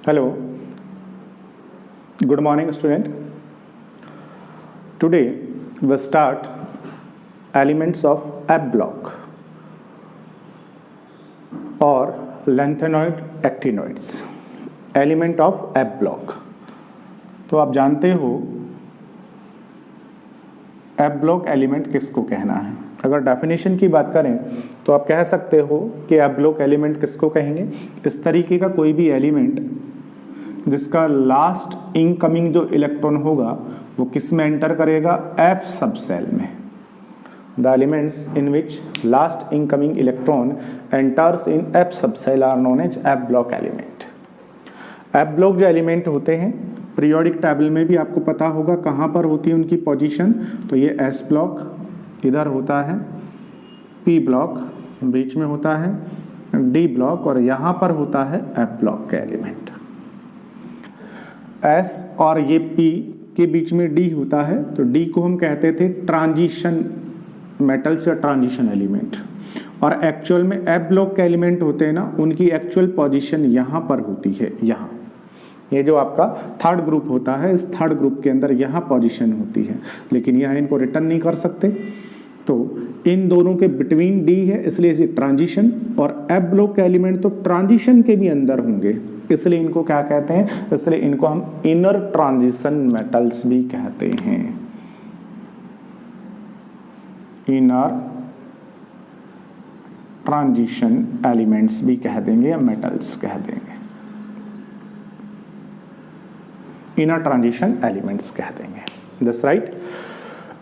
Hello, good morning student. Today we start elements of F block or lengthenoid actinoids. Element of F block. तो आप जानते हो F block element किसको कहना है। अगर डेफिनेशन की बात करें तो आप कह सकते हो कि F block एलिमेंट किसको कहेंगे, इस तरीके का कोई भी एलिमेंट जिसका लास्ट इनकमिंग जो इलेक्ट्रॉन होगा वो किस में एंटर करेगा, F सब सेल में। The elements in which last incoming electron enters in F sub shell are known as F block element. F block जो एलिमेंट होते हैं पीरियोडिक टेबल में भी आपको पता होगा कहाँ पर होती है उनकी पोजीशन। तो ये S ब्लॉक इधर होता है, P ब्लॉक बीच में होता है, D ब्लॉक और यहाँ पर होता है F ब्लॉक का एलिमेंट। S और ये P के बीच में D होता है, तो D को हम कहते थे ट्रांजिशन मेटल्स या ट्रांजिशन एलिमेंट। और एक्चुअल में F ब्लॉक के एलिमेंट होते हैं ना, उनकी एक्चुअल पोजीशन यहाँ पर होती है। यहाँ ये जो आपका थर्ड ग्रुप होता है, इस थर्ड ग्रुप के अंदर यहाँ पोजीशन होती है, लेकिन यहाँ इनको रिटर्न नहीं कर सकते। तो इन दोनों के बिटवीन D है, इसलिए इसे ट्रांजिशन, और F ब्लॉक के एलिमेंट तो ट्रांजिशन के भी अंदर होंगे, इसलिए इनको क्या कहते हैं, इसलिए इनको हम इनर ट्रांजिशन मेटल्स भी कहते हैं। इनर ट्रांजिशन एलिमेंट्स भी कह देंगे या मेटल्स कह देंगे, इनर ट्रांजिशन एलिमेंट्स कह देंगे। That's right.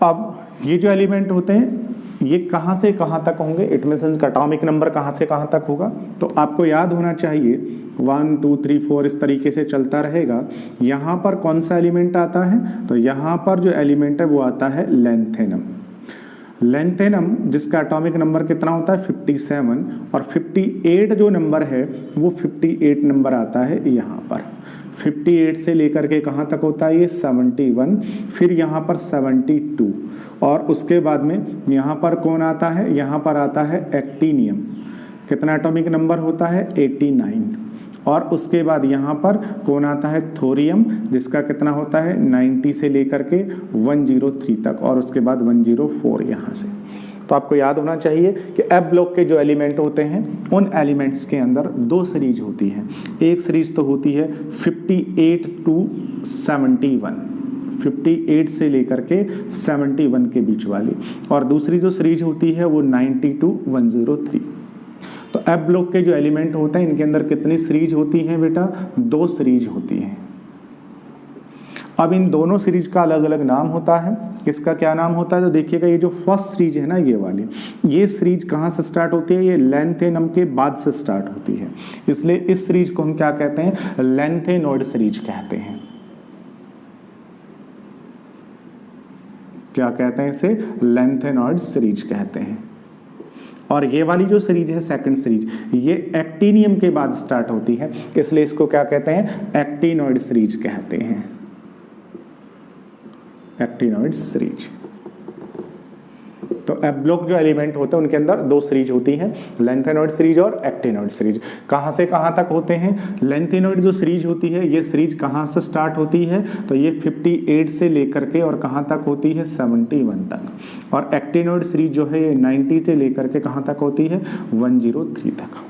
अब ये जो एलिमेंट होते हैं ये कहाँ से कहाँ तक होंगे, इट मींस का एटॉमिक नंबर कहाँ से कहाँ तक होगा, तो आपको याद होना चाहिए 1 2 3 4 इस तरीके से चलता रहेगा। यहाँ पर कौन सा एलिमेंट आता है, तो यहाँ पर जो एलिमेंट है वो आता है लेंथेनम। लेंथेनम जिसका एटॉमिक नंबर कितना होता है 57, और 58 जो नंबर है वो 58 नंबर आता है यहाँ पर। 58 से लेकर के कहाँ तक होता है ये 71, फिर यहाँ पर 72, और उसके बाद में यहाँ पर कौन आता है, यहाँ पर आता है एक्टिनियम। कितना एटॉमिक नंबर होता है 89, और उसके बाद यहाँ पर कौन आता है थोरियम, जिसका कितना होता है 90 से लेकर के 103 तक, और उसके बाद 104 यहाँ से। तो आपको याद होना चाहिए कि F ब्लॉक के जो एलिमेंट होते हैं उन एलिमेंट्स के अंदर दो सीरीज होती है। एक सीरीज तो होती है 58 to 71, 58 से लेकर के 71 के बीच वाली, और दूसरी जो सीरीज होती है वो 90 to 103। तो F ब्लॉक के जो एलिमेंट होते हैं इनके अंदर कितनी सीरीज होती हैं बेटा, दो सीरीज होती हैं। अब इन दोनों सीरीज का अलग अलग नाम होता है। इसका क्या नाम होता है, तो देखिएगा ये जो फर्स्ट सीरीज है ना ये वाली, ये सीरीज कहाँ से स्टार्ट होती है, ये लेंथेनम के बाद से स्टार्ट होती है, इसलिए इस सीरीज को हम क्या कहते हैं, लेंथेनॉइड सीरीज कहते हैं। क्या कहते हैं इसे, लेंथेनॉइड सीरीज कहते हैं। और ये वाली जो सीरीज है सेकंड सीरीज, ये एक्टिनियम के बाद स्टार्ट होती है, इसलिए इसको क्या कहते हैं, एक्टिनॉइड सीरीज कहते हैं। Actinoid series. तो F ब्लॉक जो एलिमेंट होते हैं उनके अंदर दो सीरीज होती हैं, लेंथेनॉइड सीरीज और एक्टिनॉइड सीरीज। कहाँ से कहाँ तक होते हैं, लेंथेनॉइड जो सीरीज होती है ये सीरीज कहाँ से स्टार्ट होती है, तो ये 58 से लेकर के और कहाँ तक होती है 71 तक, और एक्टिनॉइड सीरीज जो है ये 90 से लेकर के कहाँ तक होती है 103 तक।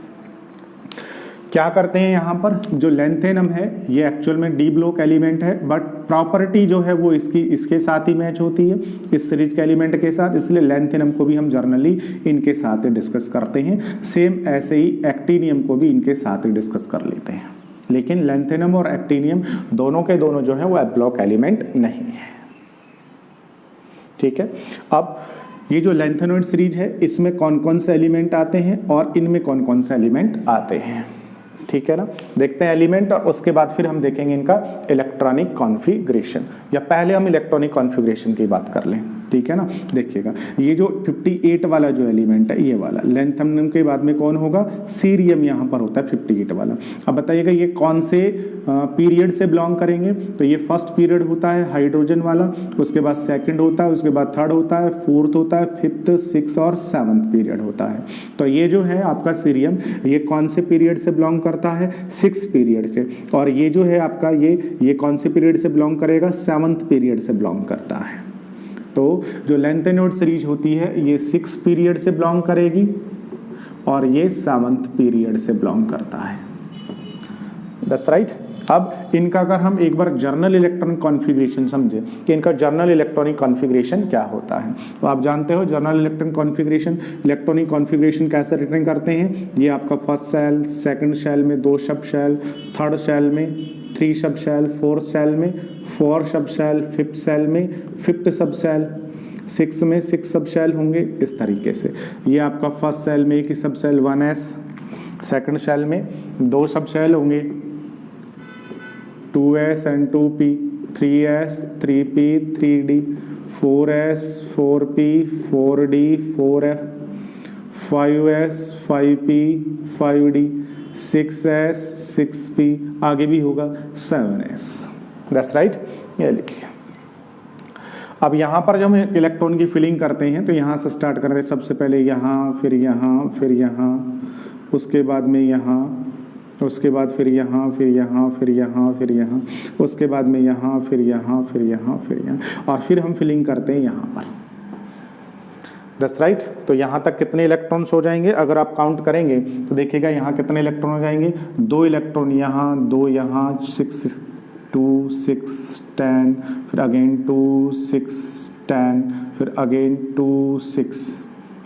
क्या करते हैं यहाँ पर, जो लेंथेनम है ये एक्चुअल में D ब्लॉक एलिमेंट है, बट प्रॉपर्टी जो है वो इसके साथ ही मैच होती है, इस सीरीज के एलिमेंट के साथ, इसलिए लेंथेनम को भी हम जर्नली इनके साथ ही डिस्कस करते हैं। सेम ऐसे ही एक्टिनियम को भी इनके साथ ही डिस्कस कर लेते हैं, लेकिन लेंथेनम और एक्टिनियम दोनों के दोनों जो है वो F ब्लॉक एलिमेंट नहीं है। ठीक है। अब ये जो लेंथेनॉइड सीरीज है इसमें कौन कौन से एलिमेंट आते हैं और इनमें कौन कौन से एलिमेंट आते हैं, ठीक है ना। देखते हैं एलिमेंट, और उसके बाद फिर हम देखेंगे इनका इलेक्ट्रॉनिक कॉन्फ़िगरेशन, या पहले हम इलेक्ट्रॉनिक कॉन्फ़िगरेशन की बात कर लें। ठीक है ना। देखिएगा ये जो 58 वाला जो एलिमेंट है, ये वाला लैंथेनम के बाद में कौन होगा, सीरियम यहाँ पर होता है 58 वाला। अब बताइएगा ये कौन से पीरियड से बिलोंग करेंगे, तो ये फर्स्ट पीरियड होता है हाइड्रोजन वाला, उसके बाद सेकंड होता है, उसके बाद थर्ड होता है, फोर्थ होता है, फिफ्थ, सिक्स और सेवंथ पीरियड होता है। तो ये जो है आपका सीरियम, ये कौन से पीरियड से बिलोंग करता है, 6 पीरियड से। और ये जो है आपका ये कौन से पीरियड से बिलोंग करेगा, 7th पीरियड से बिलोंग करता है। तो जो लैंथेनोइड सीरीज होती है ये 6 पीरियड से बिलोंग करेगी और ये 7th पीरियड से बिलोंग करता है। That's right. अब इनका अगर हम एक बार जर्नल इलेक्ट्रॉन कॉन्फ़िगरेशन समझे कि इनका जर्नल इलेक्ट्रॉनिक कॉन्फ़िगरेशन क्या होता है, तो आप जानते हो जर्नल इलेक्ट्रॉनिक कॉन्फ़िगरेशन कैसे रिटर्न करते हैं। ये आपका फर्स्ट सेल, सेकंड सेल में 2 सब शेल, थर्ड सेल में 3 सब शेल, फोर्थ सेल में 4 सब शेल, फिफ्थ सेल में 5th सब शेल, 6 में 6 सब शेल होंगे इस तरीके से। ये आपका फर्स्ट सेल में एक ही सब शेल 1s, सेकंड सेल में 2 सब शेल होंगे 2s and 2p, 3s, 3p, 3d, 4s, 4p, 4d, 4f, 5s, 5p, 5d, 6s, 6p, आगे भी होगा 7s। That's right. ये लिखिए। अब यहाँ पर जब हम इलेक्ट्रॉन की फिलिंग करते हैं तो यहाँ से स्टार्ट करते हैं, सबसे पहले यहाँ, फिर यहाँ, फिर यहाँ, उसके बाद में यहाँ, उसके बाद फिर यहाँ, फिर यहाँ, फिर यहाँ, फिर यहाँ, उसके बाद में यहाँ, फिर यहाँ, फिर यहाँ, फिर यहाँ, और फिर हम फिलिंग करते हैं यहाँ पर। That's right. तो यहाँ तक कितने इलेक्ट्रॉन्स हो जाएंगे, अगर आप काउंट करेंगे तो देखिएगा यहाँ कितने इलेक्ट्रॉन हो जाएंगे, 2 इलेक्ट्रॉन यहाँ, 2 यहाँ, 6, 2, 6, 10, फिर अगेन 2, 6, 10, फिर अगेन 2, 6,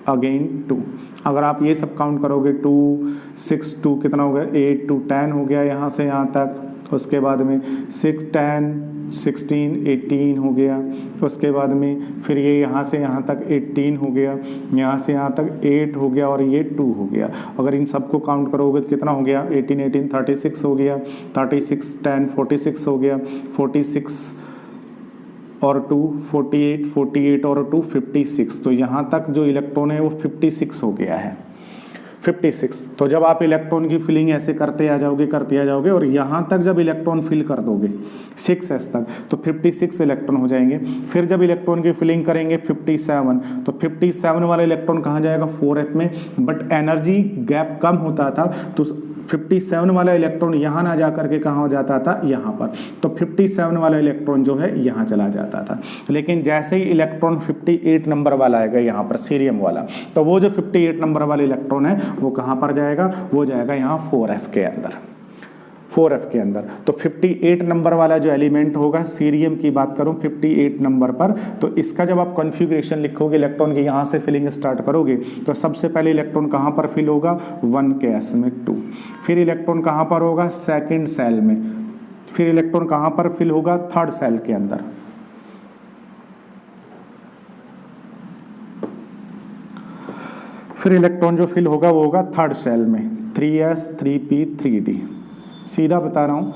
अगेन 2। अगर आप ये सब काउंट करोगे 2, 6, 2 कितना हो गया, 8, 2, 10 हो गया यहाँ से यहाँ तक। उसके बाद में 6, 10, 16, 18 हो गया। उसके बाद में फिर ये यहाँ से यहाँ तक 18 हो गया, यहाँ से यहाँ तक 8 हो गया और ये 2 हो गया। अगर इन सबको काउंट करोगे तो कितना हो गया, 18, 18, 36 हो गया, 36, 10, 46 हो गया, 46 और 2, 48, 48 और 2, 56। तो यहाँ तक जो इलेक्ट्रॉन है वो 56 हो गया है, 56। तो जब आप इलेक्ट्रॉन की फिलिंग ऐसे करते आ जाओगे और यहाँ तक जब इलेक्ट्रॉन फिल कर दोगे 6s तक तो 56 इलेक्ट्रॉन हो जाएंगे। फिर जब इलेक्ट्रॉन की फिलिंग करेंगे 57, तो 57 वाला इलेक्ट्रॉन कहाँ जाएगा, 4f में। बट एनर्जी गैप कम होता था तो 57 वाला इलेक्ट्रॉन यहाँ ना जा करके कहाँ हो जाता था, यहाँ पर। तो 57 वाला इलेक्ट्रॉन जो है यहाँ चला जाता था। लेकिन जैसे ही इलेक्ट्रॉन 58 नंबर वाला आएगा यहाँ पर, सीरियम वाला, तो वो जो 58 नंबर वाला इलेक्ट्रॉन है वो कहाँ पर जाएगा, वो जाएगा यहाँ 4f के अंदर, 4f के अंदर। तो 58 नंबर वाला जो एलिमेंट होगा, सीरियम की बात करूं 58 नंबर पर, तो इसका जब आप कॉन्फ़िगरेशन लिखोगे, इलेक्ट्रॉन की यहाँ से फिलिंग स्टार्ट करोगे, तो सबसे पहले इलेक्ट्रॉन कहाँ पर फिल होगा, 1s में 2। फिर इलेक्ट्रॉन कहाँ पर होगा, सेकेंड सेल में। फिर इलेक्ट्रॉन कहाँ पर फिल होगा, थर्ड सेल के अंदर। फिर इलेक्ट्रॉन जो फिल होगा वो होगा थर्ड सेल में, 3s, 3p, 3d। सीधा बता रहा हूँ,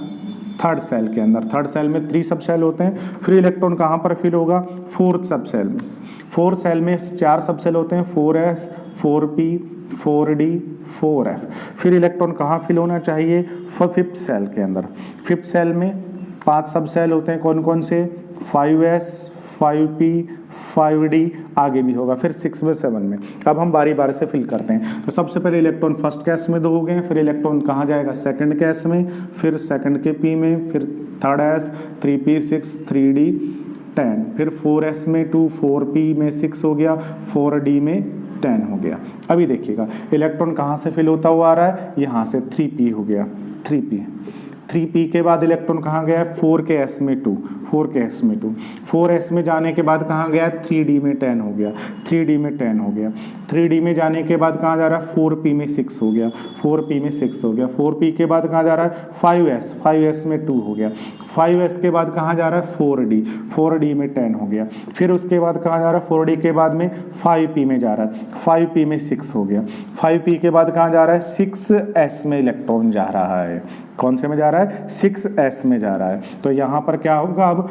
थर्ड सेल के अंदर। थर्ड सेल में 3 सब सेल होते हैं। फिर इलेक्ट्रॉन कहाँ पर फिल होगा, 4th सब सेल में। 4th सेल में 4 सब सेल होते हैं, 4s, 4p, 4d, 4f। फिर इलेक्ट्रॉन कहाँ फिल होना चाहिए, 5th सेल के अंदर। 5th सेल में 5 सब सेल होते हैं, कौन कौन से, 5s, 5p, 5d, आगे भी होगा। फिर 6 में 7 में। अब हम बारी बारी से फिल करते हैं। तो सबसे पहले इलेक्ट्रॉन फर्स्ट केस में 2 हो गए, फिर इलेक्ट्रॉन कहाँ जाएगा, सेकंड केस में, फिर सेकंड के p में, फिर थर्ड s, 3p, 6, 3d, 10, फिर 4s में 2, 4p में 6 हो गया, 4d में 10 हो गया। अभी देखिएगा इलेक्ट्रॉन कहाँ से फिल होता हुआ आ रहा है, यहाँ से 3p हो गया, 3p के बाद इलेक्ट्रॉन कहाँ गया, 4s में 2, 4s में 2, 4s में जाने के बाद कहाँ गया, 3d में 10 हो गया, 3d में 10 हो गया। 3d में जाने के बाद कहाँ जा रहा है, 4p में 6 हो गया, 4p में 6 हो गया। 4p के बाद कहाँ जा रहा है, 5s में 2 हो गया। 5s के बाद कहाँ जा रहा है, 4d में 10 हो गया। फिर उसके बाद कहाँ जा रहा है, 4d के बाद में 5p में जा रहा है, 5p में 6 हो गया। 5p के बाद कहाँ जा रहा है, 6s में इलेक्ट्रॉन जा रहा है। कौन से में जा रहा है, 6s में जा रहा है। तो यहाँ पर क्या होगा, अब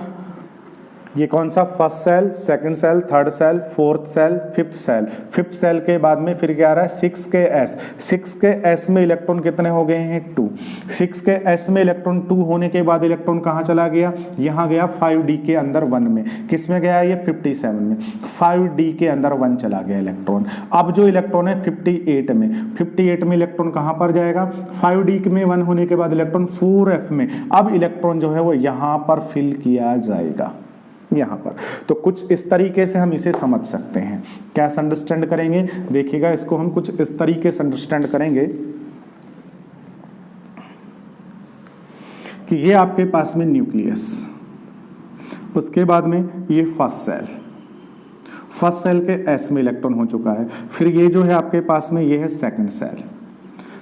ये कौन सा, first shell, second shell, third shell, fourth shell, fifth shell. Fifth shell के बाद में फिर क्या आ रहा है, 6s। 6s में इलेक्ट्रॉन कितने हो गए हैं, 2। 6s में इलेक्ट्रॉन 2 होने के बाद इलेक्ट्रॉन कहाँ चला गया, यहाँ गया 5d के अंदर 1 में। किस में गया ये, 57 में। 5d के अंदर 1 चला गया इलेक्ट्रॉन। अब जो इलेक्ट्रॉन है 58 में, 58 में इलेक्ट्रॉन कहाँ पर जाएगा, 5d में 1 होने के बाद इलेक्ट्रॉन 4f में। अब इलेक्ट्रॉन जो है वो यहाँ पर फिल किया जाएगा, यहाँ पर। तो कुछ इस तरीके से हम इसे समझ सकते हैं। कैसे अंडरस्टैंड करेंगे, देखिएगा इसको हम कुछ इस तरीके से अंडरस्टैंड करेंगे कि ये आपके पास में न्यूक्लियस, उसके बाद में ये फर्स्ट सेल, फर्स्ट सेल के s में इलेक्ट्रॉन हो चुका है। फिर ये जो है आपके पास में ये है सेकंड सेल,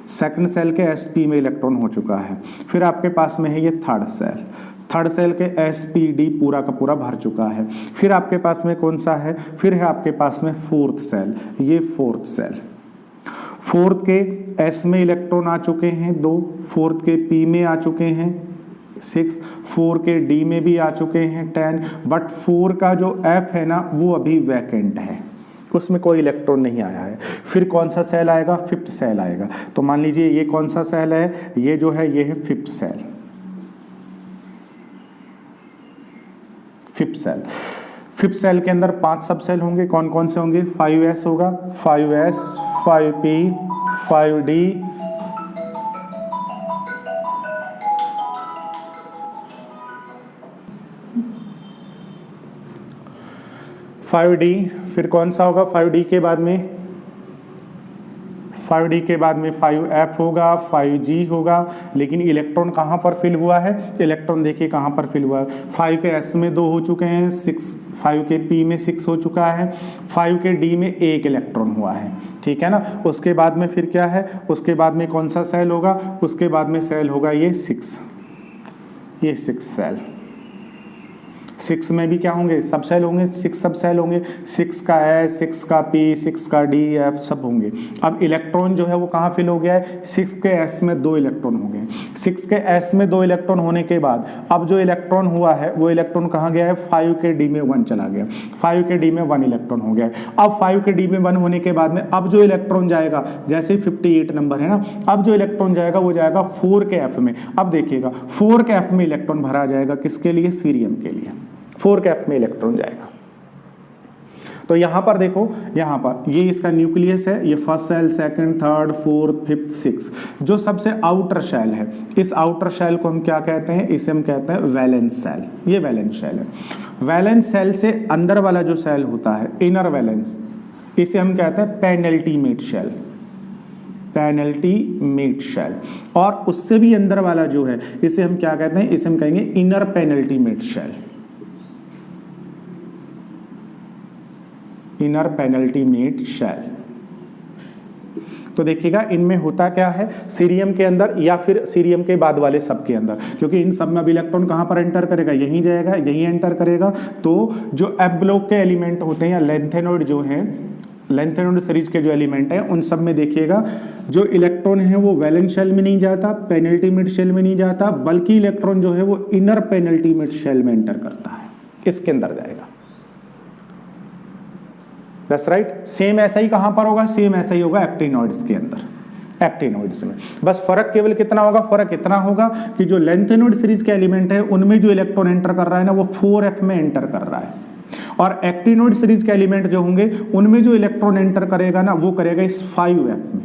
सेकंड सेल के sp में इलेक्ट्रॉन हो चुका है। फिर आपके पास में है ये थर्ड सेल, थर्ड सेल के spd पूरा का पूरा भर चुका है। फिर आपके पास में कौन सा है, फिर है आपके पास में फोर्थ सेल, ये फोर्थ सेल। फोर्थ के s में इलेक्ट्रॉन आ चुके हैं 2, फोर्थ के p में आ चुके हैं 6, 4 के d में भी आ चुके हैं 10, बट 4 का जो f है ना वो अभी वैकेंट है, उसमें कोई इलेक्ट्रॉन नहीं आया है। फिर कौन सा सेल आएगा, फिफ्थ सेल आएगा। तो मान लीजिए ये कौन सा सेल है, ये जो है ये है fifth shell, fifth shell. Fifth shell के अंदर 5 सब सेल होंगे, कौन कौन से होंगे, 5s होगा, 5s, 5p, 5d, 5d, फिर कौन सा होगा 5d के बाद में, 5d के बाद में 5f होगा, 5g होगा। लेकिन इलेक्ट्रॉन कहाँ पर फिल हुआ है, इलेक्ट्रॉन देखिए कहाँ पर फिल हुआ है, 5 के s में 2 हो चुके हैं, 5 के p में 6 हो चुका है, 5 के d में 1 इलेक्ट्रॉन हुआ है, ठीक है ना। उसके बाद में फिर क्या है, उसके बाद में कौन सा सेल होगा, उसके बाद में सेल होगा ये 6, ये 6 सेल। 6 में भी क्या होंगे, सब सेल होंगे, 6 सब सेल होंगे, 6 का S, 6 का P, 6 का D, F सब होंगे। अब इलेक्ट्रॉन जो है वो कहाँ फिल हो गया है, 6 के S में 2 इलेक्ट्रॉन हो गए। 6 के S में 2 इलेक्ट्रॉन होने के बाद अब जो इलेक्ट्रॉन हुआ है वो इलेक्ट्रॉन कहाँ गया है, 5 के D में 1 चला गया, 5 के D में 1 इलेक्ट्रॉन हो गया। अब 5 के D में 1 होने के बाद में अब जो इलेक्ट्रॉन जाएगा, जैसे 58 नंबर है ना, अब जो इलेक्ट्रॉन जाएगा वो जाएगा 4 के F में। अब देखिएगा 4 के F में इलेक्ट्रॉन भरा जाएगा, किसके लिए, सीरियम के लिए, 4 के F में इलेक्ट्रॉन जाएगा। तो यहां पर देखो, यहां पर ये इसका न्यूक्लियस है, ये first shell, second, third, fourth, fifth, six, जो सबसे आउटर शेल है, इस आउटर शेल को हम क्या कहते हैं, इसे हम कहते हैं वैलेंस सेल। ये वैलेंस शेल है। वैलेंस सेल से अंदर वाला जो सेल होता है, इनर वैलेंस, इसे हम कहते हैं पेनल्टीमेट शेल, पेनल्टीमेट शेल। और उससे भी अंदर वाला जो है इसे हम क्या कहते हैं, इसे हम कहेंगे inner penultimate shell, inner penultimate shell. तो देखिएगा इनमें होता क्या है, सीरियम के अंदर या फिर सीरियम के बाद वाले सब के अंदर, क्योंकि इन सब में अब इलेक्ट्रॉन कहां पर एंटर करेगा, यहीं जाएगा, यहीं एंटर करेगा। तो जो एफ ब्लॉक के एलिमेंट होते हैं या लेंथेनॉइड जो है, लेंथेनॉइड सीरीज के जो एलिमेंट हैं उन सब में देखिएगा जो इलेक्ट्रॉन है वो वैलेंस शेल में नहीं जाता, पेनल्टीमेट शेल में नहीं जाता, बल्कि इलेक्ट्रॉन जो है वो इनर पेनल्टीमेट शेल में एंटर करता है, इसके अंदर जाएगा। That's right. सेम ऐसा ही कहां पर होगा, सेम ऐसा ही होगा एक्टिनॉइड्स के अंदर, एक्टिनॉइड्स में। बस फर्क केवल कितना होगा, फर्क इतना होगा कि जो लेंथेनॉइड सीरीज के एलिमेंट है उनमें जो इलेक्ट्रॉन एंटर कर रहा है ना वो 4f में एंटर कर रहा है, और एक्टिनॉइड सीरीज के एलिमेंट जो होंगे उनमें जो इलेक्ट्रॉन एंटर करेगा ना वो करेगा इस 5f में,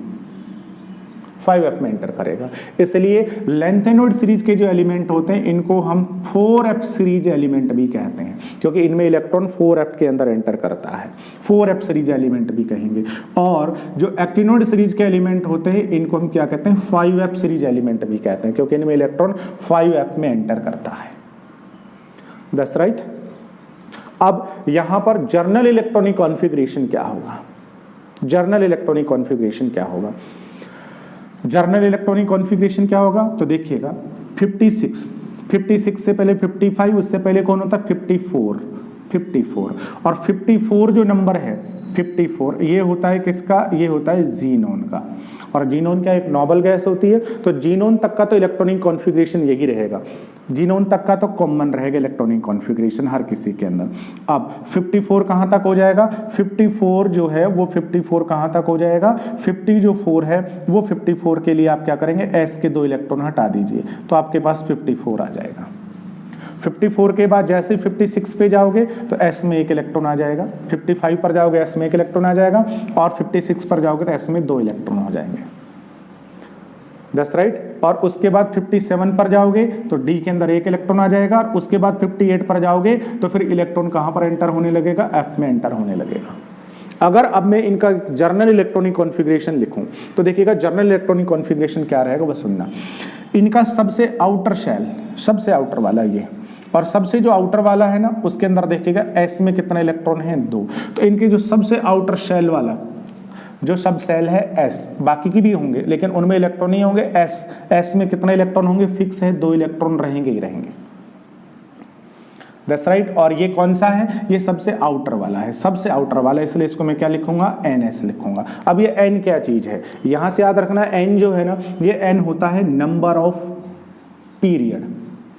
5f में एंटर करेगा। इसलिए लेंथेनॉइड सीरीज के जो एलिमेंट होते हैं इनको हम 4f सीरीज एलिमेंट भी कहते हैं, क्योंकि इनमें इलेक्ट्रॉन 4f के अंदर एंटर करता है, 4f सीरीज एलिमेंट भी कहेंगे। और जो एक्टिनॉइड सीरीज के एलिमेंट होते हैं इनको हम क्या कहते हैं, 5f सीरीज एलिमेंट भी कहते हैं, क्योंकि इनमें इलेक्ट्रॉन 5f में एंटर करता है। That's right. अब यहां पर जर्नल इलेक्ट्रॉनिक कॉन्फ़िगरेशन क्या होगा, जर्नल इलेक्ट्रॉनिक कॉन्फ़िगरेशन क्या होगा, जर्नल इलेक्ट्रॉनिक कॉन्फ़िगरेशन क्या होगा। तो देखिएगा 56 से पहले 55, उससे पहले कौन होता है 54, और 54 जो नंबर है 54 ये होता है किसका, ये होता है जीनोन का। और जीनोन क्या एक नोबल गैस होती है, तो जीनोन तक का तो इलेक्ट्रॉनिक कॉन्फ़िगरेशन यही रहेगा। जीनोन तक का तो कॉमन रहेगा इलेक्ट्रॉनिक कॉन्फ़िगरेशन हर किसी के अंदर। अब 54 कहाँ तक हो जाएगा? 54 जो है वो 54 कहाँ तक हो जाएगा? 50 जो 4 है वो 54 के लिए आप क्या करेंगे, s के 2 इलेक्ट्रॉन हटा दीजिए तो आपके पास 54 आ जाएगा। 54 के बाद जैसे 56 पे जाओगे तो s में 1 इलेक्ट्रॉन आ जाएगा, 55 पर जाओगे s में 1 इलेक्ट्रॉन आ जाएगा और 56 पर जाओगे तो s में 2 इलेक्ट्रॉन हो जाएंगे। That's right. और उसके बाद 57 पर जाओगे तो d के अंदर 1 इलेक्ट्रॉन आ जाएगा और उसके बाद 58 पर जाओगे तो फिर इलेक्ट्रॉन कहां पर एंटर होने लगेगा? f में एंटर होने लगेगा। अगर अब मैं इनका जर्नल इलेक्ट्रॉनिक कॉन्फ़िगरेशन लिखूं तो देखिएगा जर्नल इलेक्ट्रॉनिक कॉन्फ़िगरेशन क्या रहेगा बस सुनना। इनका सबसे आउटर शेल, सबसे आउटर वाला ये, और सबसे जो आउटर वाला है ना उसके अंदर देखिएगा s में कितना इलेक्ट्रॉन है? 2। तो इनके जो सबसे आउटर शेल वाला जो सब सेल है s, बाकी की भी होंगे लेकिन उनमें इलेक्ट्रॉन नहीं होंगे। s में कितना इलेक्ट्रॉन होंगे? फिक्स है 2 इलेक्ट्रॉन रहेंगे ही रहेंगे। That's right. और ये कौन सा है? ये सबसे आउटर वाला है, सबसे आउटर वाला, इसलिए इसको मैं क्या लिखूंगा? ns लिखूंगा। अब ये n क्या चीज है? यहां से याद रखना n जो है ना ये n होता है number of period.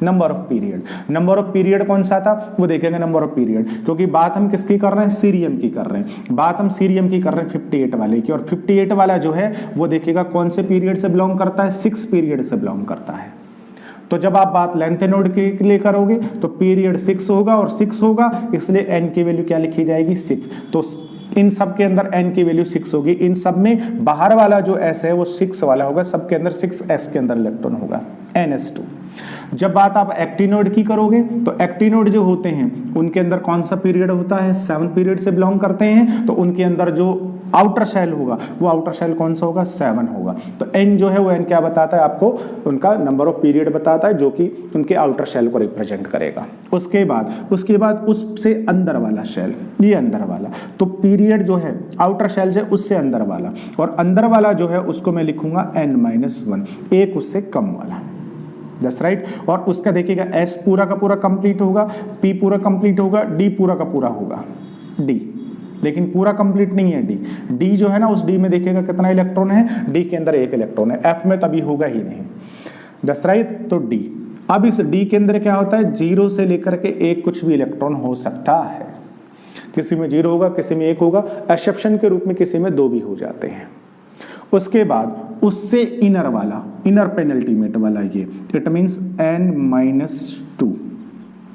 Number of period, number of period कौन सा था वो देखेंगे नंबर ऑफ पीरियड, क्योंकि बात हम किसकी कर रहे हैं? सीरियम की कर रहे हैं। बात हम सीरियम की कर रहे हैं 58 वाले की, और 58 वाला जो है वो देखिएगा कौन से पीरियड से बिलोंग करता है? 6 पीरियड से बिलोंग करता है। तो जब आप बात लेंथ नोड के लिए करोगे तो पीरियड 6 होगा और 6 होगा, इसलिए n की वैल्यू क्या लिखी जाएगी? 6। तो इन सब के अंदर n की वैल्यू 6 होगी। इन सब में बाहर वाला जो s है वो 6 वाला होगा, सबके अंदर 6s के अंदर इलेक्ट्रॉन होगा, ns2। जब बात आप एक्टिनोड की करोगे तो एक्टिनोड जो होते हैं उनके अंदर कौन सा पीरियड होता है? 7 पीरियड से बिलोंग करते हैं। तो उनके अंदर जो आउटर शेल होगा वो आउटर शेल कौन सा होगा? 7 होगा। तो n जो है वो n क्या बताता है आपको? उनका नंबर ऑफ पीरियड बताता है जो कि उनके आउटर शेल को रिप्रेजेंट करेगा। उसके बाद उससे अंदर वाला शेल, ये अंदर वाला, तो पीरियड जो है आउटर शेल से उससे अंदर वाला, और अंदर वाला जो है उसको मैं लिखूंगा n-1, एक उससे कम वाला। That's right. और उसका देखिएगा S पूरा का पूरा कंप्लीट होगा, P पूरा कंप्लीट होगा, D पूरा का पूरा होगा, D लेकिन पूरा कंप्लीट नहीं है D जो है ना उस D में देखिएगा कितना इलेक्ट्रॉन है? D के अंदर 1 इलेक्ट्रॉन है, F में तभी होगा ही नहीं। That's right. तो D, अब इस D के अंदर क्या होता है? 0 से लेकर के 1 कुछ भी इलेक्ट्रॉन हो सकता है, किसी में 0 होगा, किसी में 1 होगा, एक्सेप्शन के रूप में किसी में 2 भी हो जाते हैं। उसके बाद उससे इनर वाला, इनर पेनल्टीमेट वाला, ये इट मींस n-2,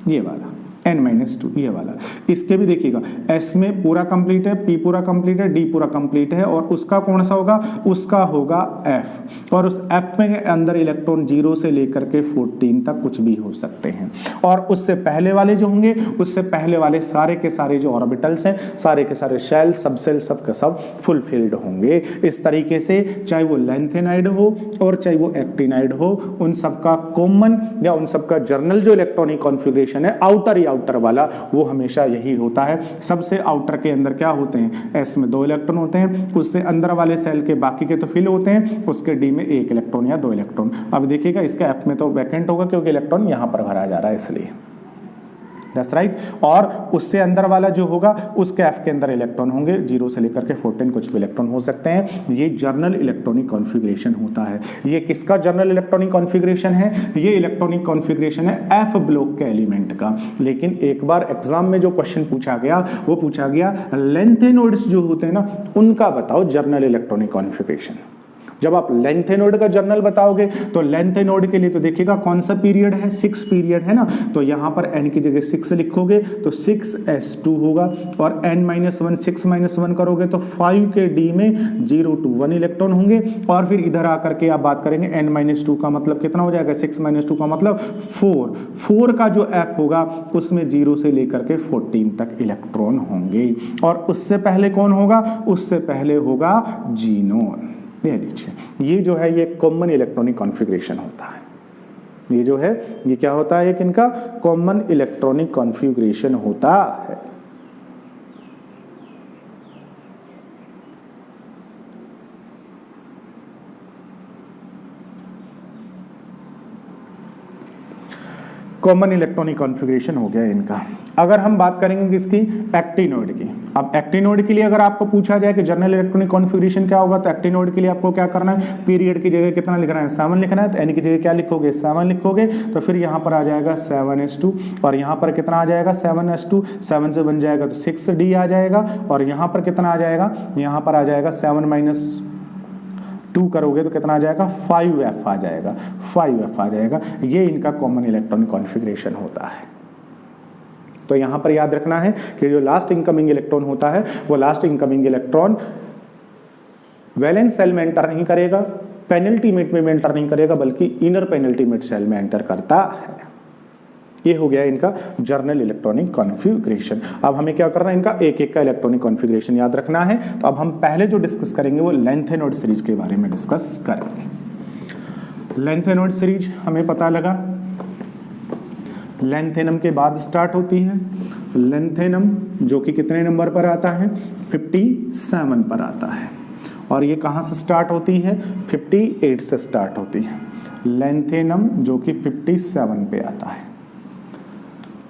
ये वाला n-2, ये वाला, इसके भी देखिएगा S में पूरा कंप्लीट है, P पूरा कंप्लीट है, D पूरा कंप्लीट है, और उसका कौन सा होगा? उसका होगा F, और उस F में अंदर इलेक्ट्रॉन 0 से लेकर के 14 तक कुछ भी हो सकते हैं। और उससे पहले वाले जो होंगे, उससे पहले वाले सारे के सारे जो ऑर्बिटल्स हैं, सारे के सारे शेल, सब सेल, सब के सब फुलफिल्ड होंगे। इस तरीके से चाहे वो लेंथेनाइड हो और चाहे वो एक्टिनाइड हो, उन सबका कॉमन या उन सबका जर्नल जो इलेक्ट्रॉनिक कॉन्फ़िगरेशन है आउटर वाला, वो हमेशा यही होता है। सबसे आउटर के अंदर क्या होते हैं? S में 2 इलेक्ट्रॉन होते हैं, उससे अंदर वाले सेल के बाकी के तो फिल होते हैं, उसके D में 1 इलेक्ट्रॉन या 2 इलेक्ट्रॉन। अब देखिएगा इसका F में तो वैकेंट होगा क्योंकि इलेक्ट्रॉन यहां पर भरा जा रहा है इसलिए। That's right. और उससे अंदर वाला जो होगा उसके F के अंदर इलेक्ट्रॉन होंगे, 0 से लेकर के 14 कुछ भी इलेक्ट्रॉन हो सकते हैं। ये जर्नल इलेक्ट्रॉनिक कॉन्फ़िगरेशन होता है। ये किसका जर्नल इलेक्ट्रॉनिक कॉन्फ़िगरेशन है? ये इलेक्ट्रॉनिक कॉन्फ़िगरेशन है F ब्लॉक के एलिमेंट का। लेकिन एक बार एग्जाम में जो क्वेश्चन पूछा गया वो पूछा गया लेंथेनोड्स जो होते हैं ना उनका बताओ जर्नल इलेक्ट्रॉनिक कॉन्फ़िगरेशन। जब आप लेंथेनोड का जर्नल बताओगे तो लेंथेनोड के लिए तो देखिएगा कौन सा पीरियड है? 6 पीरियड है ना, तो यहां पर n की जगह 6 लिखोगे तो 6s2 होगा, और n-1 6-1 करोगे तो 5 के D में 0 to 1 इलेक्ट्रॉन होंगे। और फिर इधर आकर के आप बात करेंगे n-2 का मतलब कितना हो जाएगा? 6-2 का मतलब 4 का जो F होगा उसमें 0 से लेकर के 14 तक इलेक्ट्रॉन होंगे। और उससे पहले कौन होगा? उससे पहले होगा जीनोन। ये लीजिए, ये जो है ये कॉमन इलेक्ट्रॉनिक कॉन्फ़िगरेशन होता है। ये जो है ये क्या होता है? एक इनका कॉमन इलेक्ट्रॉनिक कॉन्फ़िगरेशन होता है। कॉमन इलेक्ट्रॉनिक कॉन्फ़िगरेशन हो गया इनका। अगर हम बात करेंगे किसकी, एक्टिनोइड की। अब एक्टिनोइड के लिए अगर आपको पूछा जाए कि जनरल इलेक्ट्रॉनिक कॉन्फ़िगरेशन क्या होगा, तो एक्टिनोइड के लिए आपको क्या करना है, पीरियड की जगह कितना लिखना है, 7 लिखना है। तो एन की जगह क्या लिखोगे, 7 लिखोगे। तो फिर यहाँ पर आ जाएगा 7s2 और यहाँ पर कितना आ जाएगा 7s2, 7 से बन जाएगा तो 6d आ जाएगा। और यहाँ पर कितना आ जाएगा, यहाँ पर आ जाएगा 7 - 2 करोगे तो कितना आ जाएगा, 5f आ जाएगा, 5f आ जाएगा। ये इनका कॉमन इलेक्ट्रॉनिक कॉन्फ़िगरेशन होता है। तो यहां पर याद रखना है कि जो लास्ट इनकमिंग इलेक्ट्रॉन होता है वो last incoming electron valence shell में एंटर नहीं करेगा, पेनल्टीमेट में एंटर नहीं करेगा, बल्कि इनर पेनल्टीमेट सेल में एंटर करता है। ये हो गया इनका जर्नल इलेक्ट्रॉनिक कॉन्फ़िगरेशन। अब हमें क्या करना है, इनका एक एक का इलेक्ट्रॉनिक कॉन्फ़िगरेशन याद रखना है। तो अब हम पहले जो डिस्कस करेंगे वो लेंथेनॉइड सीरीज के बारे में डिस्कस करेंगे। लेंथेनॉइड सीरीज हमें पता लगा लेंथेनम के बाद स्टार्ट होती है। लेंथेनम जो कि कितने नंबर पर आता है, 57 पर आता है। और ये कहाँ से स्टार्ट होती है, 58 से स्टार्ट होती है। लेंथेनम जो कि 57 पे आता है।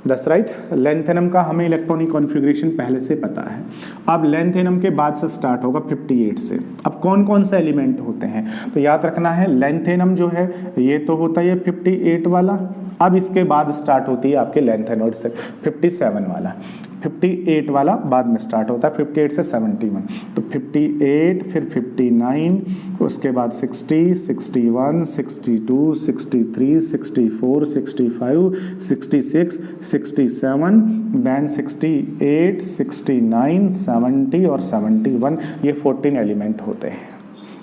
That's right. लेंथेनम का हमें इलेक्ट्रॉनिक कॉन्फ़िगरेशन पहले से पता है। अब लेंथेनम के बाद से स्टार्ट होगा 58 से। अब कौन कौन से एलिमेंट होते हैं, तो याद रखना है लेंथेनम जो है ये तो होता है 58 वाला। अब इसके बाद स्टार्ट होती है आपके लेंथेनॉइड से 57 वाला। 58 वाला बाद में स्टार्ट होता है, 58 से 71। तो 58 फिर 59, उसके बाद 60, 61, 62, 63, 64, 65, 66, 67, देन 68, 69, 70 और 71। ये 14 एलिमेंट होते हैं।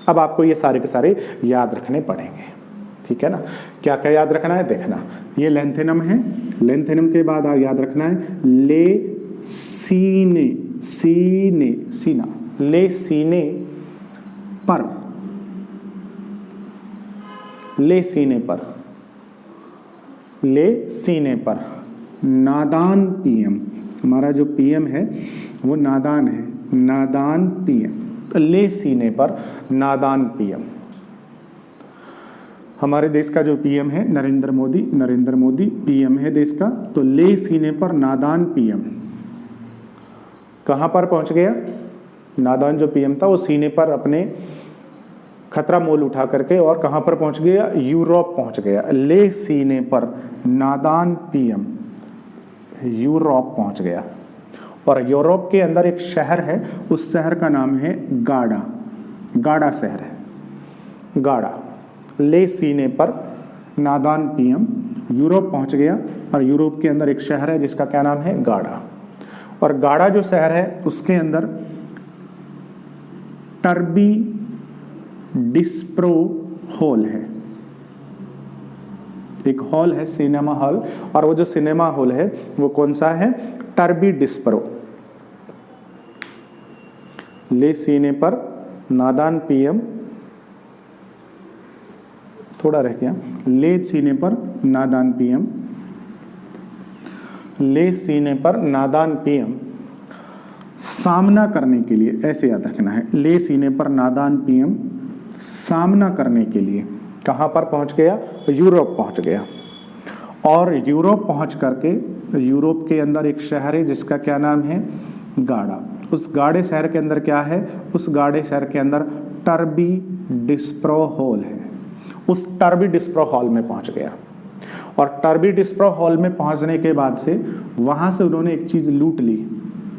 अब आपको ये सारे के सारे याद रखने पड़ेंगे, ठीक है ना। क्या क्या याद रखना है, देखना। ये लेंथेनम है, लेंथेनम के बाद याद रखना है ले सीने, सीने, सीना, ले सीने पर, ले सीने पर, ले सीने पर, नादान पीएम। हमारा जो पीएम है वो नादान है, नादान पीएम। ले सीने पर नादान पीएम। हमारे देश का जो पीएम है नरेंद्र मोदी, नरेंद्र मोदी पीएम है देश का। तो ले सीने पर नादान पीएम कहां पर पहुंच गया, नादान जो पीएम था वो सीने पर अपने खतरा मोल उठा करके और कहां पर पहुंच गया, यूरोप पहुंच गया। ले सीने पर नादान पीएम यूरोप पहुंच गया। और यूरोप के अंदर एक शहर है, उस शहर का नाम है गाड़ा, गाड़ा शहर है, गाड़ा। ले सीने पर नादान पीएम यूरोप पहुंच गया। और यूरोप के अंदर एक शहर है जिसका क्या नाम है, गाड़ा। और गाड़ा जो शहर है उसके अंदर टर्बी डिस्प्रो हॉल है, एक हॉल है सिनेमा हॉल। और वो जो सिनेमा हॉल है वो कौन सा है, टर्बी डिस्प्रो। ले सीने पर नादान पीएम, थोड़ा रह गया, ले सीने पर नादान पीएम, ले सीने पर नादान पीएम सामना करने के लिए, ऐसे याद रखना है, ले सीने पर नादान पीएम सामना करने के लिए कहां पर पहुंच गया, यूरोप पहुंच गया। और यूरोप पहुंच करके यूरोप के अंदर एक शहर है जिसका क्या नाम है, गाड़ा। उस गाड़े शहर के अंदर क्या है, उस गाड़े शहर के अंदर टर्बी डिस्प्रो हॉल है। उस टर्बी डिस्प्रो हॉल में पहुंच गया। और टर्बी डिस्प्रो हॉल में पहुंचने के बाद से वहां से उन्होंने एक चीज लूट ली।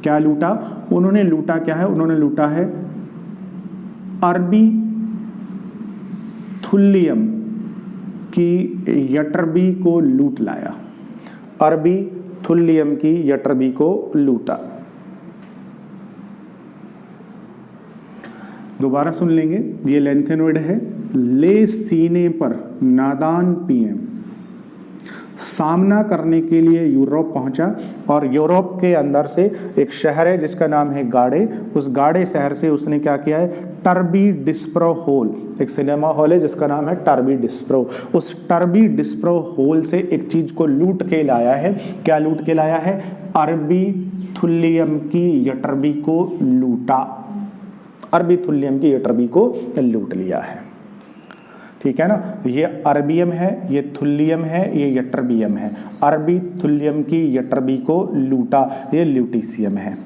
क्या लूटा, उन्होंने लूटा क्या है, उन्होंने लूटा है अरबी थुल्लियम की यटरबी को लूट लाया, अरबी थुल्लियम की यटरबी को लूटा। दोबारा सुन लेंगे, ये लेंथेनॉइड है। ले सीने पर नादान पीएम सामना करने के लिए यूरोप पहुंचा। और यूरोप के अंदर से एक शहर है जिसका नाम है गाड़े। उस गाड़े शहर से उसने क्या किया है, टर्बी डिस्प्रो हॉल, एक सिनेमा हॉल है जिसका नाम है टर्बी डिस्प्रो। उस टर्बी डिस्प्रो हॉल से एक चीज को लूट के लाया है। क्या लूट के लाया है, अरबी थुल्लियम की यटरबी को लूटा, अरबी थुल्लियम की यटरबी को लूट लिया है। ठीक है ना। ये अर्बियम है, ये थुल्लियम है, ये यट्रबियम है। अरबी थुल्लियम की यट्रबी को लूटा, ये ल्यूटीशियम है।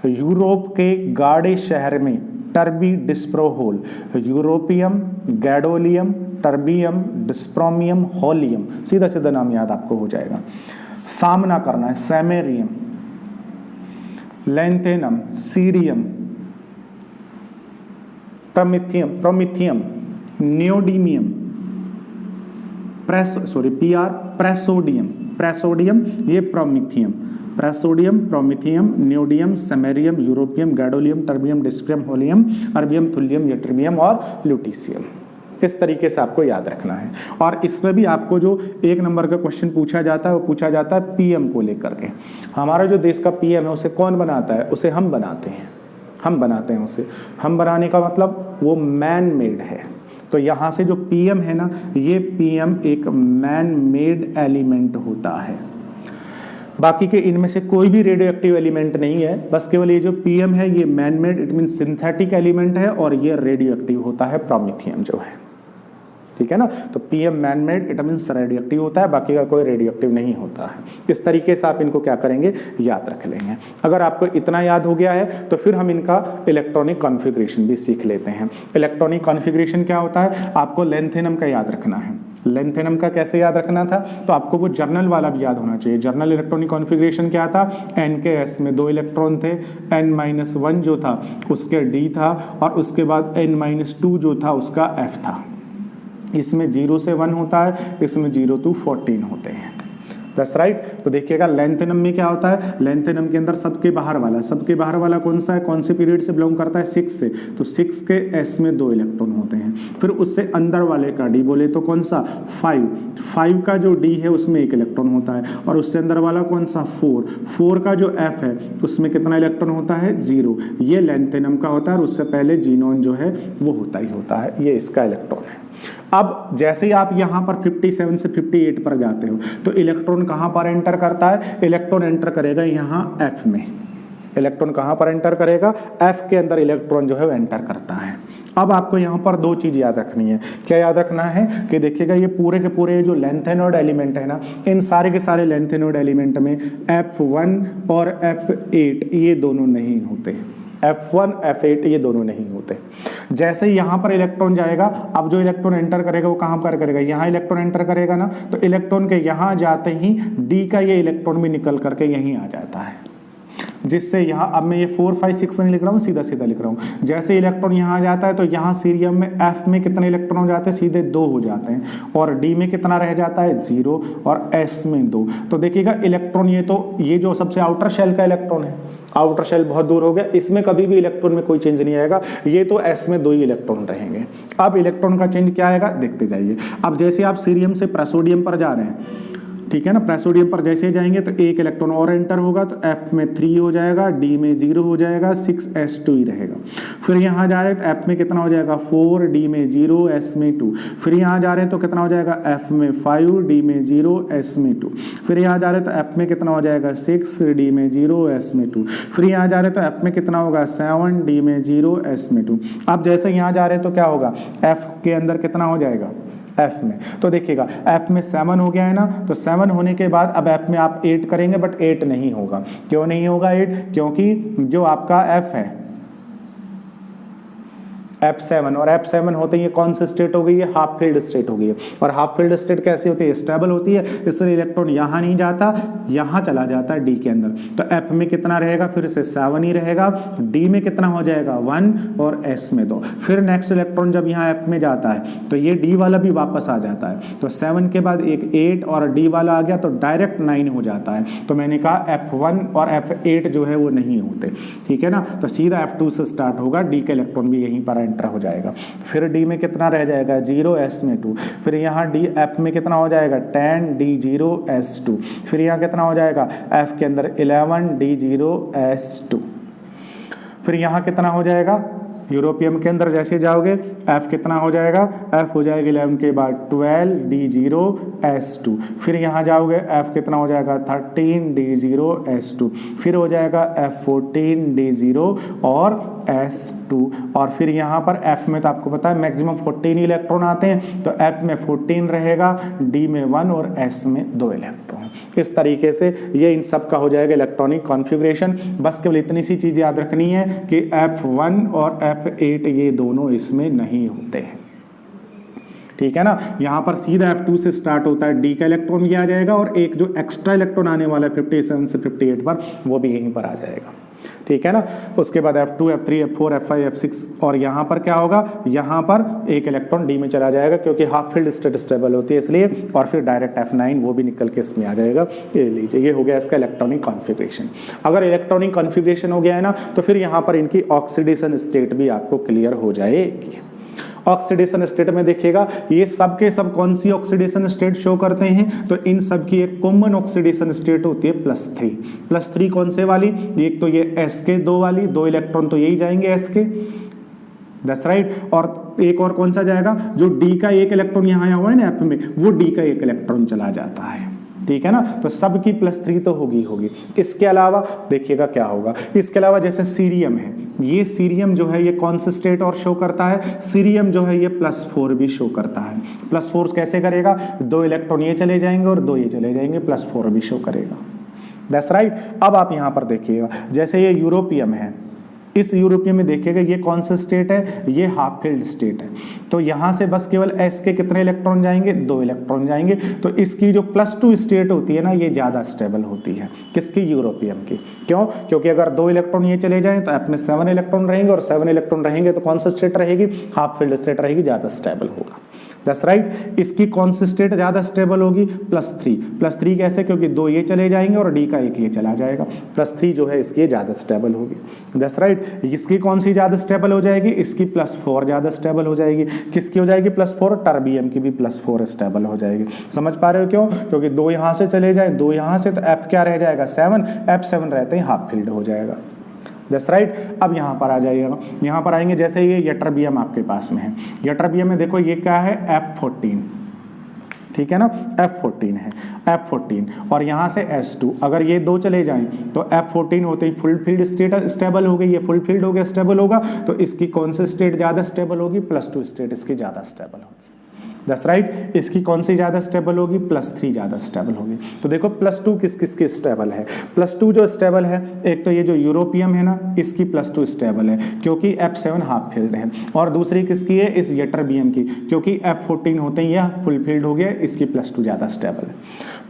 यूरोप के गाढ़े शहर में टर्बी डिस्प्रोहोल, यूरोपियम, गैडोलियम, टर्बियम, डिस्प्रोमियम, होलियम, सीधा सीधा नाम याद आपको हो जाएगा। सामना करना है, samarium, lanthanum, cerium, promethium, neodymium, praseodymium, ये promethium, praseodymium, promethium, neodymium, samarium, europium, gadolinium, terbium, dysprosium, holmium, erbium, thulium, ytterbium और ल्यूटीशियम। इस तरीके से आपको याद रखना है। और इसमें भी आपको जो 1 नंबर का क्वेश्चन पूछा जाता है वो पूछा जाता है पीएम को लेकर के। हमारा जो देश का पीएम है उसे कौन बनाता है? उसे हम बनाते हैं, उसे हम बनाने का मतलब वो मैन मेड है। तो यहाँ से जो पीएम है ना, ये पीएम एक मैन मेड एलिमेंट होता है। बाकी के इनमें से कोई भी रेडियो एक्टिव एलिमेंट नहीं है, बस केवल ये जो पीएम है ये man made, it mean synthetic element है, और ये रेडियो एक्टिव होता है प्रोमिथियम जो है, ठीक है ना। तो PM man made, it means radio active होता है, बाकी का कोई रेडियो एक्टिव नहीं होता है। इस तरीके से आप इनको क्या करेंगे, याद रख लेंगे। अगर आपको इतना याद हो गया है तो फिर हम इनका इलेक्ट्रॉनिक कॉन्फ़िगरेशन भी सीख लेते हैं। इलेक्ट्रॉनिक कॉन्फ़िगरेशन क्या होता है? आपको लेंथेनम का याद रखना है। लेंथेनम का कैसे याद रखना था? तो आपको वो जर्नल वाला भी याद होना चाहिए। जर्नल इलेक्ट्रॉनिक कॉन्फ़िगरेशन क्या था? n के s में 2 इलेक्ट्रॉन थे, n-1 जो था उसके d था, और उसके बाद n-2 जो था उसका f था। इसमें 0 से 1 होता है, इसमें 0 to 14 होते हैं। That's right. तो देखिएगा लेंथेनम में क्या होता है, लेंथेनम के अंदर सबके बाहर वाला कौन सा है, कौन से पीरियड से बिलोंग करता है? 6 से। तो 6 के s में 2 इलेक्ट्रॉन होते हैं। फिर उससे अंदर वाले का d बोले तो कौन सा? 5 का जो d है उसमें 1 इलेक्ट्रॉन होता है, और उससे अंदर वाला कौन सा? 4 का जो f है उसमें कितना इलेक्ट्रॉन होता है? 0। ये लेंथेनम का होता है, और उससे पहले जीनोन जो है वो होता ही होता है, ये इसका इलेक्ट्रॉन है। अब जैसे ही आप यहां पर 57 से 58 पर जाते हो तो इलेक्ट्रॉन कहां पर एंटर करता है? इलेक्ट्रॉन एंटर करेगा यहां F में। इलेक्ट्रॉन कहां पर एंटर करेगा? F के अंदर इलेक्ट्रॉन जो है वो एंटर करता है। अब आपको यहाँ पर 2 चीज याद रखनी है। क्या याद रखना है कि देखिएगा ये पूरे के पूरे जो लेंथेनॉइड एलिमेंट है ना, इन सारे के सारे लेंथेनॉइड एलिमेंट में F1 और F8 ये दोनों नहीं होते। F1 F8 ये दोनों नहीं होते। जैसे ही यहाँ पर इलेक्ट्रॉन जाएगा, अब जो इलेक्ट्रॉन एंटर करेगा वो कहाँ पर करेगा? यहाँ इलेक्ट्रॉन एंटर करेगा ना, तो इलेक्ट्रॉन के यहाँ जाते ही D का ये इलेक्ट्रॉन भी निकल करके यहीं आ जाता है, जिससे यहाँ अब मैं ये 4 5 6 नहीं लिख रहा हूँ, सीधा सीधा लिख रहा हूँ। जैसे इलेक्ट्रॉन यहाँ जाता है तो यहाँ सीरियम में F में कितने इलेक्ट्रॉन हो जाते हैं? सीधे 2 हो जाते हैं, और D में कितना रह जाता है? 0, और S में 2। तो देखिएगा इलेक्ट्रॉन ये जो सबसे आउटर शेल का इलेक्ट्रॉन है, आउटर शेल बहुत दूर हो गया, इसमें कभी भी इलेक्ट्रॉन में कोई चेंज नहीं आएगा, ये तो S में 2 ही इलेक्ट्रॉन रहेंगे। अब इलेक्ट्रॉन का चेंज क्या आएगा देखते जाइए। अब जैसे आप सीरियम से प्रेसोडियम पर जा रहे हैं, ठीक है ना, प्रेसोडियम पर जैसे जाएंगे तो 1 इलेक्ट्रॉन और एंटर होगा, तो F में 3 हो जाएगा, D में 0 हो जाएगा, 6s2 ही रहेगा। फिर यहाँ जा रहे हैं तो F में कितना हो जाएगा? 4, D में 0, S में 2। फिर यहाँ जा रहे हैं तो कितना हो जाएगा? F में 5, D में 0, S में 2। फिर यहाँ जा रहे हैं तो F में कितना हो जाएगा? 6, D में 0, S में 2। फिर यहाँ जा रहे हैं तो F में कितना होगा? 7, D में 0, S में 2। अब जैसे यहाँ जा रहे हैं तो क्या होगा? F के अंदर कितना हो जाएगा? F में। तो देखिएगा F में 7 हो गया है ना, तो 7 होने के बाद अब F में आप 8 करेंगे, बट 8 नहीं होगा। क्यों नहीं होगा 8? क्योंकि जो आपका F है F7, और F7 होते ही कौन सी स्टेट हो गई है? हाफ फील्ड स्टेट हो गई है। और हाफ फील्ड स्टेट कैसी होती है? स्टेबल होती है, इसलिए इलेक्ट्रॉन यहाँ नहीं जाता, यहाँ चला जाता है D के अंदर। तो F में कितना रहेगा? फिर से 7 ही रहेगा। D में कितना हो जाएगा? 1, और S में 2। फिर नेक्स्ट इलेक्ट्रॉन जब यहाँ F में जाता है तो ये D वाला भी वापस आ जाता है। तो 7 के बाद एक 8 और D वाला आ गया तो डायरेक्ट 9 हो जाता है। तो मैंने कहा F1 और F8 जो है वो नहीं होते, ठीक है ना। तो सीधा F2 से स्टार्ट होगा, D का इलेक्ट्रॉन भी यहीं पर एंटर हो जाएगा। फिर D में कितना रह जाएगा? 0, S में 2। फिर यहाँ D F में कितना हो जाएगा? 10, D 0, S 2। फिर यहाँ कितना हो जाएगा? F के अंदर 11, D 0, S 2। फिर यहाँ कितना हो जाएगा? यूरोपियम के अंदर जैसे जाओगे F कितना हो जाएगा, F हो जाएगा 11 के बाद 12 D0S2, फिर यहाँ जाओगे F कितना हो जाएगा 13 D0S2, फिर हो जाएगा F14 D0 और S2, और फिर यहाँ पर F में तो आपको पता है मैक्सिमम 14 इलेक्ट्रॉन आते हैं, तो F में 14 रहेगा, D में 1 और S में 2 इलेक्ट्रॉन। इस तरीके से ये इन सब का हो जाएगा इलेक्ट्रॉनिक कॉन्फ़िगरेशन। बस केवल इतनी सी चीज़ याद रखनी है कि F1 और F8 ये दोनों इसमें नहीं होते हैं, ठीक है ना। यहाँ पर सीधा F2 से स्टार्ट होता है, D का इलेक्ट्रॉन ये आ जाएगा, और एक जो एक्स्ट्रा इलेक्ट्रॉन आने वाला है 57 से 58 पर, वो भी यहीं पर आ जाएगा, ठीक है ना। उसके बाद F2, F3, F4, F5, F6, और यहाँ पर क्या होगा, यहाँ पर एक इलेक्ट्रॉन D में चला जाएगा क्योंकि हाफ फील्ड स्टेट स्टेबल होती है इसलिए, और फिर डायरेक्ट F9 वो भी निकल के इसमें आ जाएगा। ये लीजिए, ये हो गया इसका इलेक्ट्रॉनिक कॉन्फ़िगरेशन। अगर इलेक्ट्रॉनिक कॉन्फ़िगरेशन हो गया है ना, तो फिर यहाँ पर इनकी ऑक्सीडेशन स्टेट भी आपको क्लियर हो जाएगी। ऑक्सीडेशन स्टेट में देखिएगा ये सब के सब कौन सी ऑक्सीडेशन स्टेट शो करते हैं, तो इन सब की एक कॉमन ऑक्सीडेशन स्टेट होती है +3। +3 कौन से वाली, एक तो ये Sk 2 वाली, 2 इलेक्ट्रॉन तो यही जाएंगे Sk, दैट्स राइट। और एक और कौन सा जाएगा, जो D का एक इलेक्ट्रॉन यहाँ आया हुआ है ना F में, वो D का एक इलेक्ट्रॉन चला जाता है, ठीक है ना। तो सबकी +3 तो होगी। इसके अलावा देखिएगा क्या होगा, इसके अलावा जैसे सीरियम है, ये सीरियम जो है ये कौन सा स्टेट और शो करता है, सीरियम जो है ये +4 भी शो करता है। +4 कैसे करेगा, 2 इलेक्ट्रॉन ये चले जाएंगे और 2 ये चले जाएंगे, +4 भी शो करेगा, दैट्स राइट। अब आप यहाँ पर देखिएगा जैसे ये यूरोपियम है, इस यूरोपियम में देखिएगा ये कौन सा स्टेट है, ये हाफ फील्ड स्टेट है, तो यहाँ से बस केवल S के कितने इलेक्ट्रॉन जाएंगे, 2 इलेक्ट्रॉन जाएंगे। तो इसकी जो +2 स्टेट होती है ना, ये ज़्यादा स्टेबल होती है, किसकी, यूरोपियम की। क्यों, क्योंकि अगर 2 इलेक्ट्रॉन ये चले जाएं तो F में 7 इलेक्ट्रॉन रहेंगे, और 7 इलेक्ट्रॉन रहेंगे तो कौन सा स्टेट रहेगी, हाफ फील्ड स्टेट रहेगी, ज़्यादा स्टेबल होगा, दैट्स राइट। इसकी कौन सी स्टेट ज़्यादा स्टेबल होगी, +3 कैसे, क्योंकि 2 ये चले जाएंगे और D का एक ये चला जाएगा, +3 जो है इसकी ज़्यादा स्टेबल होगी, दैट्स राइट। इसकी कौन सी ज़्यादा स्टेबल हो जाएगी, इसकी +4 ज़्यादा स्टेबल हो जाएगी। किसकी हो जाएगी +4, टर्बियम की भी +4 स्टेबल हो जाएगी। समझ पा रहे हो क्यों, क्योंकि 2 यहाँ से चले जाए, 2 यहाँ से, तो F क्या रह जाएगा 7, F7 रहते ही हाफ फील्ड हो जाएगा, दैट्स राइट। अब यहाँ पर आ जाइएगा, यहाँ पर आएंगे जैसे ये यटरबियम आपके पास में है, यटरबियम में देखो ये क्या है, F14, ठीक है ना, F14 है, F14 और यहाँ से S2, अगर ये 2 चले जाएं तो F14 होते ही फुल फील्ड स्टेट स्टेबल हो गई, ये फुल फील्ड हो गया, स्टेबल होगा, तो इसकी कौन सी स्टेट ज़्यादा स्टेबल होगी, +2 स्टेट इसकी ज़्यादा स्टेबल होगी, दैट्स राइट। इसकी कौन सी ज़्यादा स्टेबल होगी, +3 ज़्यादा स्टेबल होगी। तो देखो +2 किस किस की स्टेबल है, +2 जो स्टेबल है, एक तो ये जो यूरोपियम है ना, इसकी +2 स्टेबल है क्योंकि F7 हाफ फील्ड है, और दूसरी किसकी है, इस यटरबियम की, क्योंकि F14 होते ही यह फुल फील्ड हो गया, इसकी +2 ज़्यादा स्टेबल है।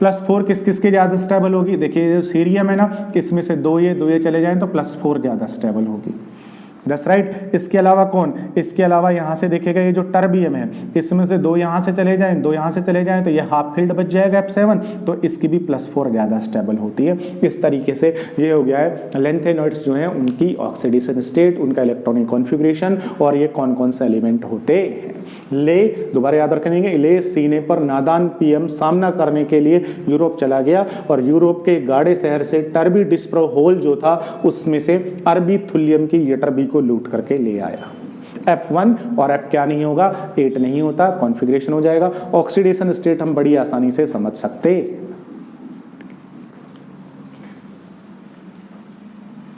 +4 किस किस की ज़्यादा स्टेबल होगी, देखिए जो सीरियम है ना, इसमें से 2 ये चले जाएँ तो +4 ज़्यादा स्टेबल होगी, दैट्स राइट। इसके अलावा कौन, इसके अलावा यहाँ से देखिएगा ये जो टर्बियम है, इसमें से 2 यहाँ से चले जाएं, 2 यहाँ से चले जाएं, तो ये हाफ फील्ड बच जाएगा F7, तो इसकी भी +4 ज़्यादा स्टेबल होती है। इस तरीके से ये हो गया है लेंथेनॉइड्स जो है उनकी ऑक्सीडेशन स्टेट, उनका इलेक्ट्रॉनिक कॉन्फ़िगरेशन, और ये कौन कौन से एलिमेंट होते हैं। ले दोबारा याद रखेंगे, ले सीने पर नादान PM सामना करने के लिए यूरोप चला गया, और यूरोप के गाढ़े शहर से टर्बी डिस्प्रो होल जो था उसमें से अरबी थुलियम की यटरबी को लूट करके ले आया। F1 और F क्या नहीं होगा, 8 नहीं होता, कॉन्फ़िगरेशन हो जाएगा। ऑक्सीडेशन स्टेट हम बड़ी आसानी से समझ सकते